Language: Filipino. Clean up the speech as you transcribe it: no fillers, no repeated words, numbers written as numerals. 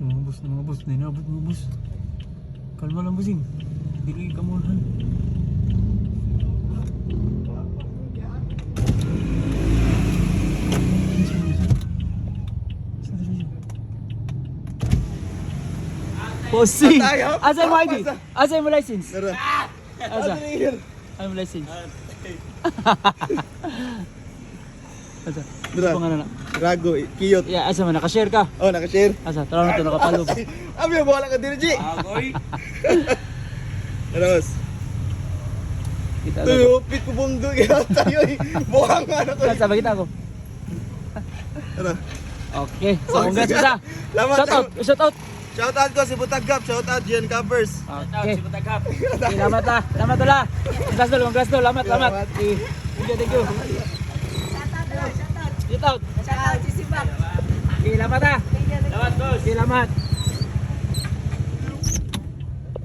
mga boss. Nainabot mga boss. Kalma lang bossing. Dili ka mulahan. Bossing! Asa mo ID? Asa mo license? Asa? Ano mo license? Asa? Dra. Pangalan na? Rago, kiyot. Yeah, asa man nakashare ka? Oh, nakashare. Asa? Tara na to nakapalo. Abi, wala ka din, G. Agoy. Aros. Kita Tuy, ko. upit ko bundo kaya tayo eh. Buhang ano to. Asa ba kita ko? Ano? Okay. So congrats sa. Salamat. Shout out. Shout out ko si Butagap, shout out Gian Cappers. Okay. Salamat ah. Salamat wala. Congrats dol. Salamat. Okay. Thank you. Shout out. Shout out si Sibak. Okay, salamat ah. Salamat, boss. Okay, salamat.